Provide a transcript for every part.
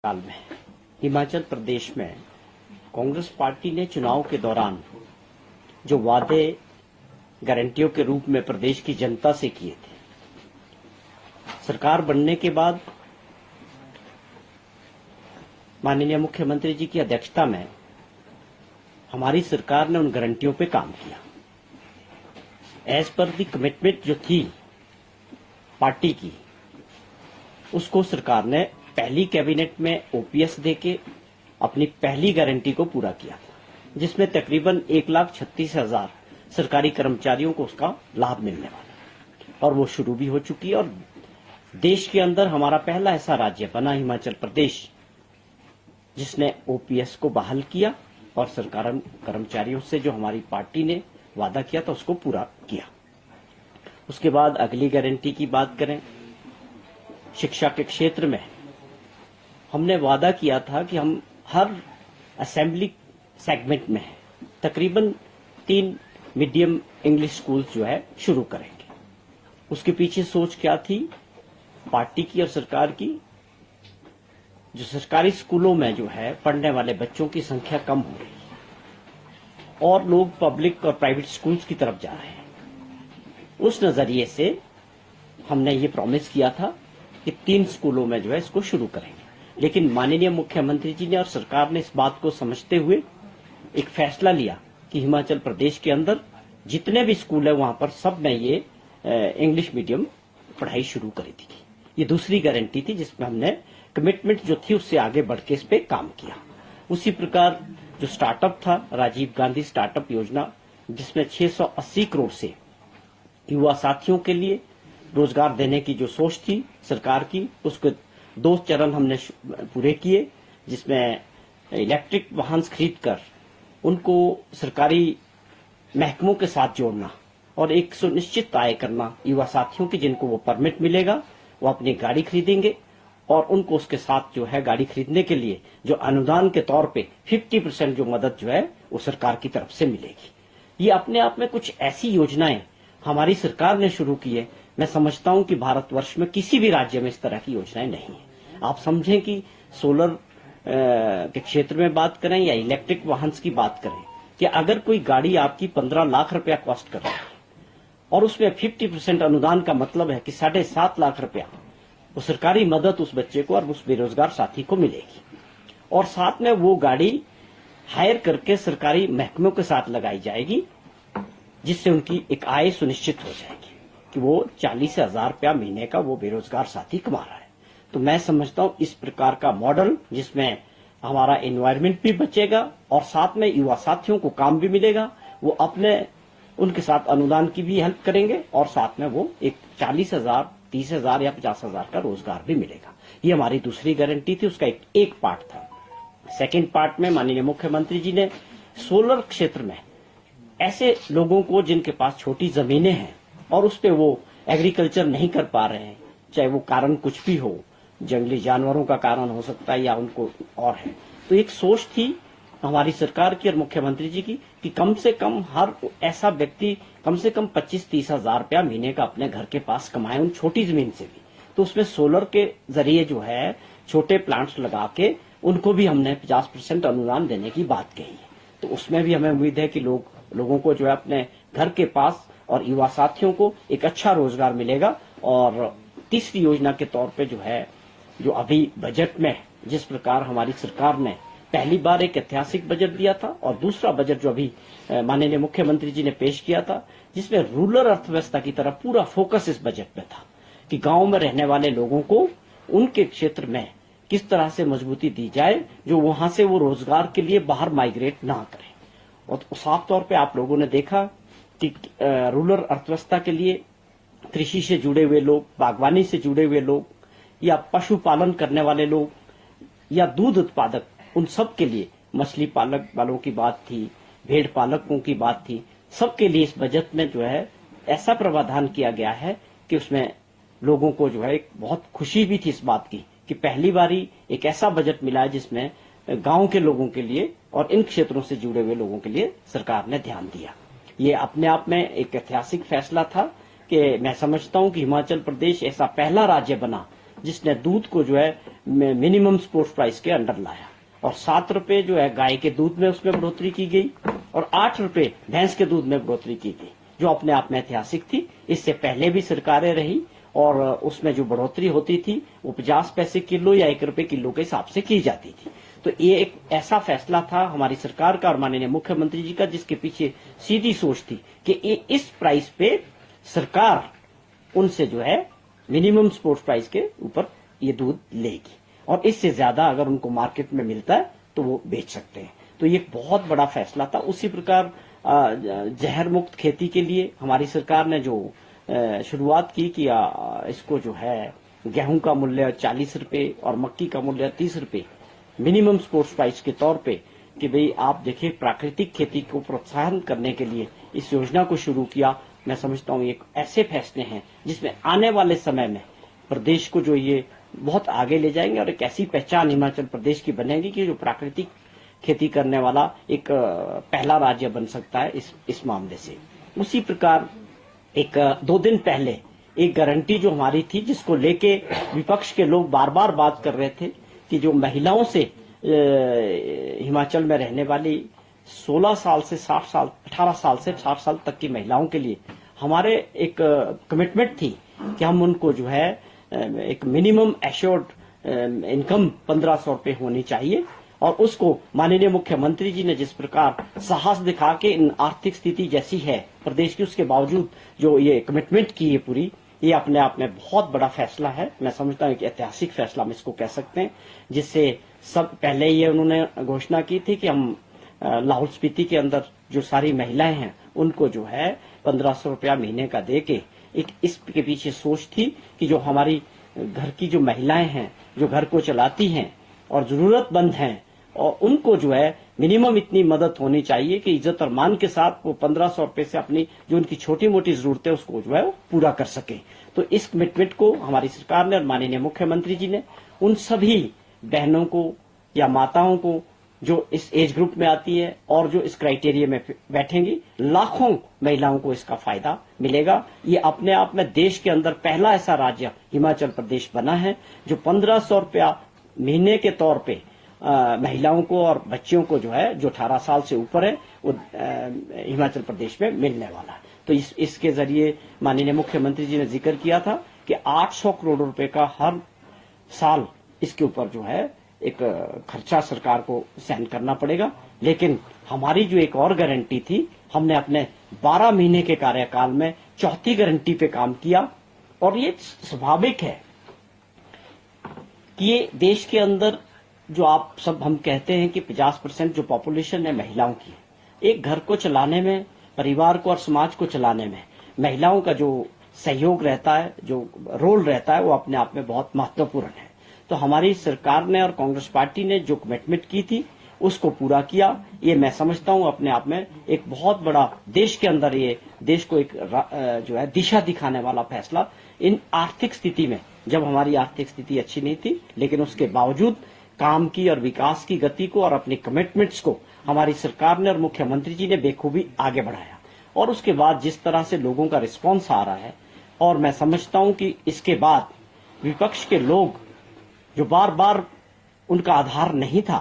काल में हिमाचल प्रदेश में कांग्रेस पार्टी ने चुनाव के दौरान जो वादे गारंटियों के रूप में प्रदेश की जनता से किए थे, सरकार बनने के बाद माननीय मुख्यमंत्री जी की अध्यक्षता में हमारी सरकार ने उन गारंटियों पे काम किया। एज पर द कमिटमेंट जो थी पार्टी की, उसको सरकार ने पहली कैबिनेट में ओपीएस देके अपनी पहली गारंटी को पूरा किया, जिसमें तकरीबन 1,36,000 सरकारी कर्मचारियों को उसका लाभ मिलने वाला और वो शुरू भी हो चुकी है। और देश के अंदर हमारा पहला ऐसा राज्य बना हिमाचल प्रदेश जिसने ओपीएस को बहाल किया और सरकार कर्मचारियों से जो हमारी पार्टी ने वादा किया था उसको पूरा किया। उसके बाद अगली गारंटी की बात करें, शिक्षा के क्षेत्र में हमने वादा किया था कि हम हर असेंबली सेगमेंट में तकरीबन 3 मीडियम इंग्लिश स्कूल्स जो है शुरू करेंगे। उसके पीछे सोच क्या थी पार्टी की और सरकार की? जो सरकारी स्कूलों में जो है पढ़ने वाले बच्चों की संख्या कम हो रही है और लोग पब्लिक और प्राइवेट स्कूल्स की तरफ जा रहे हैं। उस नजरिए से हमने ये प्रॉमिस किया था कि 3 स्कूलों में जो है इसको शुरू करेंगे, लेकिन माननीय मुख्यमंत्री जी ने और सरकार ने इस बात को समझते हुए एक फैसला लिया कि हिमाचल प्रदेश के अंदर जितने भी स्कूल है वहां पर सब में ये इंग्लिश मीडियम पढ़ाई शुरू करी थी। ये दूसरी गारंटी थी जिसमें हमने कमिटमेंट जो थी उससे आगे बढ़ के इस पे काम किया। उसी प्रकार जो स्टार्टअप था, राजीव गांधी स्टार्टअप योजना, जिसमें 680 करोड़ से युवा साथियों के लिए रोजगार देने की जो सोच थी सरकार की, उसके 2 चरण हमने पूरे किए, जिसमें इलेक्ट्रिक वाहन खरीदकर उनको सरकारी महकमों के साथ जोड़ना और एक सुनिश्चित आय करना युवा साथियों की, जिनको वो परमिट मिलेगा वो अपनी गाड़ी खरीदेंगे और उनको उसके साथ जो है गाड़ी खरीदने के लिए जो अनुदान के तौर पे 50% जो मदद जो है वो सरकार की तरफ से मिलेगी। ये अपने आप में कुछ ऐसी योजनाएं हमारी सरकार ने शुरू की है। मैं समझता हूं कि भारतवर्ष में किसी भी राज्य में इस तरह की योजनाएं नहीं है। आप समझें कि सोलर के क्षेत्र में बात करें या इलेक्ट्रिक वाहन की बात करें, कि अगर कोई गाड़ी आपकी 15 लाख रुपया कॉस्ट कर रही है और उसमें 50% अनुदान का मतलब है कि 7.5 लाख रुपया वो सरकारी मदद उस बच्चे को और उस बेरोजगार साथी को मिलेगी, और साथ में वो गाड़ी हायर करके सरकारी महकमों के साथ लगाई जाएगी, जिससे उनकी एक आय सुनिश्चित हो जाएगी कि वो 40,000 रुपया महीने का वो बेरोजगार साथी कमा रहा है। तो मैं समझता हूं इस प्रकार का मॉडल जिसमें हमारा एनवायरनमेंट भी बचेगा और साथ में युवा साथियों को काम भी मिलेगा, वो अपने उनके साथ अनुदान की भी हेल्प करेंगे और साथ में वो एक 40,000, 30,000 या 50,000 का रोजगार भी मिलेगा। ये हमारी दूसरी गारंटी थी, उसका एक पार्ट था। सेकेंड पार्ट में माननीय मुख्यमंत्री जी ने सोलर क्षेत्र में ऐसे लोगों को जिनके पास छोटी जमीनें हैं और उस पे वो एग्रीकल्चर नहीं कर पा रहे हैं, चाहे वो कारण कुछ भी हो, जंगली जानवरों का कारण हो सकता है या उनको और है, तो एक सोच थी हमारी सरकार की और मुख्यमंत्री जी की कि कम से कम हर ऐसा व्यक्ति कम से कम 25-30 हजार रुपया महीने का अपने घर के पास कमाए, उन छोटी जमीन से भी। तो उसमें सोलर के जरिए जो है छोटे प्लांट्स लगा के उनको भी हमने 50% अनुदान देने की बात कही है। तो उसमें भी हमें उम्मीद है कि लोगों को जो है अपने घर के पास और युवा साथियों को एक अच्छा रोजगार मिलेगा। और तीसरी योजना के तौर पे जो है, जो अभी बजट में जिस प्रकार हमारी सरकार ने पहली बार एक ऐतिहासिक बजट दिया था और दूसरा बजट जो अभी माननीय मुख्यमंत्री जी ने पेश किया था, जिसमें रूरल अर्थव्यवस्था की तरफ पूरा फोकस इस बजट में था कि गांव में रहने वाले लोगों को उनके क्षेत्र में किस तरह से मजबूती दी जाए, जो वहां से वो रोजगार के लिए बाहर माइग्रेट ना करें। और साफ तौर पे आप लोगों ने देखा कि रूरल अर्थव्यवस्था के लिए कृषि से जुड़े हुए लोग, बागवानी से जुड़े हुए लोग या पशुपालन करने वाले लोग या दूध उत्पादक, उन सब के लिए मछली पालक वालों की बात थी, भेड़ पालकों की बात थी, सबके लिए इस बजट में जो है ऐसा प्रावधान किया गया है कि उसमें लोगों को जो है एक बहुत खुशी भी थी इस बात की कि पहली बारी एक ऐसा बजट मिला है जिसमें गांव के लोगों के लिए और इन क्षेत्रों से जुड़े हुए लोगों के लिए सरकार ने ध्यान दिया। ये अपने आप में एक ऐतिहासिक फैसला था कि मैं समझता हूं कि हिमाचल प्रदेश ऐसा पहला राज्य बना जिसने दूध को जो है मिनिमम सपोर्ट प्राइस के अंडर लाया, और 7 रुपए जो है गाय के दूध में उसमें बढ़ोतरी की गई, और 8 रुपए भैंस के दूध में बढ़ोतरी की गई, जो अपने आप में ऐतिहासिक थी। इससे पहले भी सरकारें रही और उसमें जो बढ़ोतरी होती थी वो 50 पैसे किलो या 1 रुपए किलो के हिसाब से की जाती थी। तो ये एक ऐसा फैसला था हमारी सरकार का और माननीय मुख्यमंत्री जी का, जिसके पीछे सीधी सोच थी कि इस प्राइस पे सरकार उनसे जो है मिनिमम सपोर्ट प्राइस के ऊपर ये दूध लेगी, और इससे ज्यादा अगर उनको मार्केट में मिलता है तो वो बेच सकते हैं। तो ये एक बहुत बड़ा फैसला था। उसी प्रकार जहर मुक्त खेती के लिए हमारी सरकार ने जो शुरुआत की कि इसको जो है गेहूं का मूल्य 40 रुपए और मक्की का मूल्य 30 रुपए मिनिमम सपोर्ट प्राइस के तौर पे, कि भाई आप देखिए प्राकृतिक खेती को प्रोत्साहन करने के लिए इस योजना को शुरू किया। मैं समझता हूँ एक ऐसे फैसले हैं जिसमें आने वाले समय में प्रदेश को जो ये बहुत आगे ले जाएंगे, और एक ऐसी पहचान हिमाचल प्रदेश की बनेगी कि जो प्राकृतिक खेती करने वाला एक पहला राज्य बन सकता है इस मामले से। उसी प्रकार एक 2 दिन पहले एक गारंटी जो हमारी थी, जिसको लेके विपक्ष के लोग बार बार बात कर रहे थे कि जो महिलाओं से हिमाचल में रहने वाली 16 साल से 60 साल 18 साल से 60 साल तक की महिलाओं के लिए हमारे एक कमिटमेंट थी कि हम उनको जो है एक मिनिमम एश्योर्ड इनकम 1500 रुपए होनी चाहिए, और उसको माननीय मुख्यमंत्री जी ने जिस प्रकार साहस दिखा के इन आर्थिक स्थिति जैसी है प्रदेश की, उसके बावजूद जो ये कमिटमेंट की है पूरी, ये अपने आप में बहुत बड़ा फैसला है। मैं समझता हूँ कि ऐतिहासिक फैसला हम इसको कह सकते हैं, जिससे सब पहले ये उन्होंने घोषणा की थी कि हम लाहौल स्पीति के अंदर जो सारी महिलाएं हैं उनको जो है 1500 रुपया महीने का दे के, एक इसके पीछे सोच थी कि जो हमारी घर की जो महिलाएं हैं जो घर को चलाती हैं और जरूरतमंद हैं, और उनको जो है मिनिमम इतनी मदद होनी चाहिए कि इज्जत और मान के साथ वो 1500 रुपए से अपनी जो उनकी छोटी मोटी जरूरतें उसको जो है वो पूरा कर सके। तो इस कमिटमेंट को हमारी सरकार ने और माननीय मुख्यमंत्री जी ने उन सभी बहनों को या माताओं को जो इस एज ग्रुप में आती है और जो इस क्राइटेरिया में बैठेंगी, लाखों महिलाओं को इसका फायदा मिलेगा। ये अपने आप में देश के अंदर पहला ऐसा राज्य हिमाचल प्रदेश बना है जो 1500 रुपया महीने के तौर पे महिलाओं को और बच्चियों को जो है जो 18 साल से ऊपर है वो हिमाचल प्रदेश में मिलने वाला है। तो इसके जरिए माननीय मुख्यमंत्री जी ने जिक्र किया था कि 800 करोड़ रुपए का हर साल इसके ऊपर जो है एक खर्चा सरकार को सहन करना पड़ेगा। लेकिन हमारी जो एक और गारंटी थी, हमने अपने 12 महीने के कार्यकाल में चौथी गारंटी पे काम किया, और ये स्वाभाविक है कि ये देश के अंदर जो आप सब हम कहते हैं कि 50% जो पॉपुलेशन है महिलाओं की, एक घर को चलाने में, परिवार को और समाज को चलाने में महिलाओं का जो सहयोग रहता है, जो रोल रहता है, वो अपने आप में बहुत महत्वपूर्ण है। तो हमारी सरकार ने और कांग्रेस पार्टी ने जो कमिटमेंट की थी उसको पूरा किया। ये मैं समझता हूं अपने आप में एक बहुत बड़ा देश के अंदर ये देश को एक जो है दिशा दिखाने वाला फैसला। इन आर्थिक स्थिति में, जब हमारी आर्थिक स्थिति अच्छी नहीं थी, लेकिन उसके बावजूद काम की और विकास की गति को और अपने कमिटमेंट्स को हमारी सरकार ने और मुख्यमंत्री जी ने बेखूबी आगे बढ़ाया। और उसके बाद जिस तरह से लोगों का रिस्पॉन्स आ रहा है, और मैं समझता हूं कि इसके बाद विपक्ष के लोग जो बार बार उनका आधार नहीं था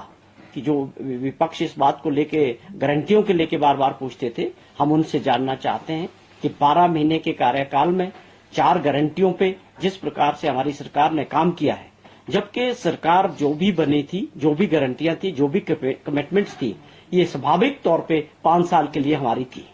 कि जो विपक्ष इस बात को लेके गारंटियों के लेके बार बार पूछते थे, हम उनसे जानना चाहते हैं कि 12 महीने के कार्यकाल में 4 गारंटियों पे जिस प्रकार से हमारी सरकार ने काम किया है, जबकि सरकार जो भी बनी थी, जो भी गारंटियां थी, जो भी कमिटमेंट्स थी, ये स्वाभाविक तौर पे 5 साल के लिए हमारी थी,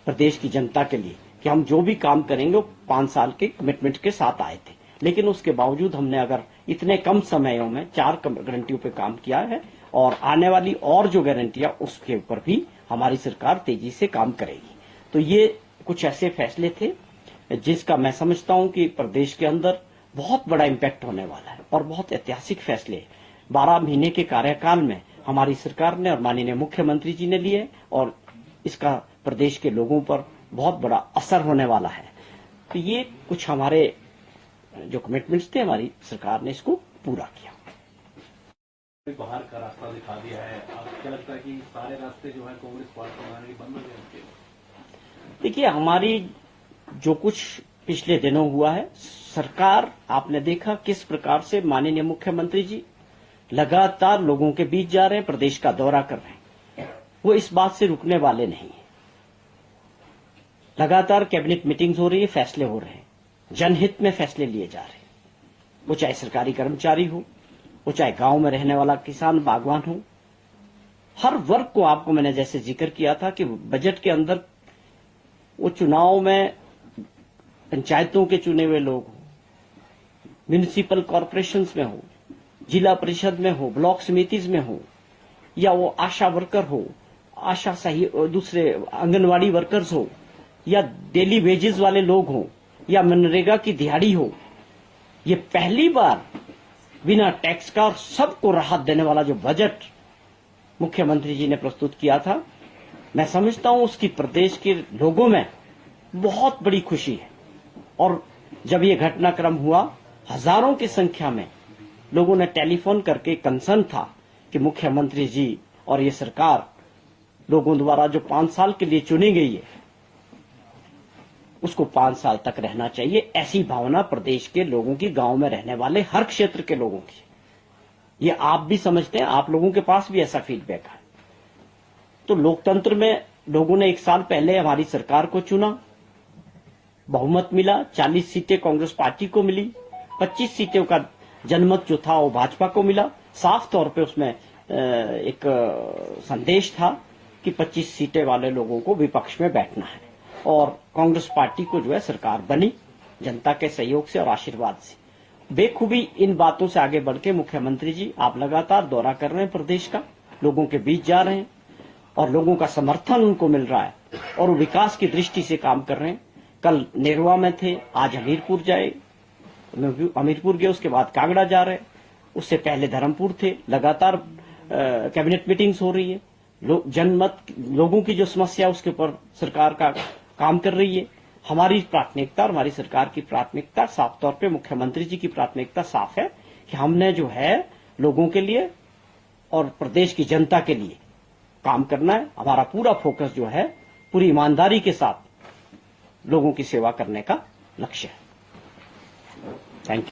प्रदेश की जनता के लिए, कि हम जो भी काम करेंगे वो 5 साल के कमिटमेंट के साथ आए थे। लेकिन उसके बावजूद हमने अगर इतने कम समयों में 4 गारंटियों पे काम किया है, और आने वाली और जो गारंटियां उसके ऊपर भी हमारी सरकार तेजी से काम करेगी। तो ये कुछ ऐसे फैसले थे जिसका मैं समझता हूं कि प्रदेश के अंदर बहुत बड़ा इम्पैक्ट होने वाला है, और बहुत ऐतिहासिक फैसले 12 महीने के कार्यकाल में हमारी सरकार ने और माननीय मुख्यमंत्री जी ने लिए, और इसका प्रदेश के लोगों पर बहुत बड़ा असर होने वाला है। तो ये कुछ हमारे जो कमिटमेंट्स थे, हमारी सरकार ने इसको पूरा किया। बाहर का रास्ता दिखा दिया है, आपको क्या लगता है कि सारे रास्ते जो है कांग्रेस पार्टी बनाने बंद हो गए? देखिए, हमारी जो कुछ पिछले दिनों हुआ है। सरकार, आपने देखा किस प्रकार से माननीय मुख्यमंत्री जी लगातार लोगों के बीच जा रहे हैं, प्रदेश का दौरा कर रहे हैं। वो इस बात से रुकने वाले नहीं है। लगातार कैबिनेट मीटिंग्स हो रही है, फैसले हो रहे हैं, जनहित में फैसले लिए जा रहे हैं। वो चाहे सरकारी कर्मचारी हो, वो चाहे गांव में रहने वाला किसान बागवान हो, हर वर्ग को आपको मैंने जैसे जिक्र किया था कि बजट के अंदर वो चुनाव में पंचायतों के चुने हुए लोग हो, म्यूनिसिपल कॉरपोरेशंस में हो, जिला परिषद में हो, ब्लॉक समितिज में हो, या वो आशा वर्कर हो, आशा सही दूसरे आंगनवाड़ी वर्कर्स हो, या डेली वेजेस वाले लोग हो, या मनरेगा की दिहाड़ी हो, ये पहली बार बिना टैक्स का और सबको राहत देने वाला जो बजट मुख्यमंत्री जी ने प्रस्तुत किया था, मैं समझता हूं उसकी प्रदेश के लोगों में बहुत बड़ी खुशी है। और जब ये घटनाक्रम हुआ, हजारों की संख्या में लोगों ने टेलीफोन करके कंसर्न था कि मुख्यमंत्री जी और ये सरकार लोगों द्वारा जो 5 साल के लिए चुनी गई है उसको 5 साल तक रहना चाहिए। ऐसी भावना प्रदेश के लोगों की, गांव में रहने वाले हर क्षेत्र के लोगों की, ये आप भी समझते हैं, आप लोगों के पास भी ऐसा फीडबैक है। तो लोकतंत्र में लोगों ने 1 साल पहले हमारी सरकार को चुना, बहुमत मिला, 40 सीटें कांग्रेस पार्टी को मिली, 25 सीटों का जनमत जो था वो भाजपा को मिला। साफ तौर पे उसमें एक संदेश था कि 25 सीटें वाले लोगों को विपक्ष में बैठना है, और कांग्रेस पार्टी को जो है सरकार बनी जनता के सहयोग से और आशीर्वाद से। बेखूबी इन बातों से आगे बढ़ के मुख्यमंत्री जी आप लगातार दौरा कर रहे हैं, प्रदेश का लोगों के बीच जा रहे हैं और लोगों का समर्थन उनको मिल रहा है और वो विकास की दृष्टि से काम कर रहे हैं। कल नेरवा में थे, आज हमीरपुर गए, उसके बाद कांगड़ा जा रहे हैं, उससे पहले धर्मपुर थे। लगातार कैबिनेट मीटिंग्स हो रही है, जनमत लोगों की जो समस्या उसके ऊपर सरकार का काम कर रही है। हमारी प्राथमिकता और हमारी सरकार की प्राथमिकता साफ तौर पे, मुख्यमंत्री जी की प्राथमिकता साफ है कि हमने जो है लोगों के लिए और प्रदेश की जनता के लिए काम करना है। हमारा पूरा फोकस जो है पूरी ईमानदारी के साथ लोगों की सेवा करने का लक्ष्य है। Thank you.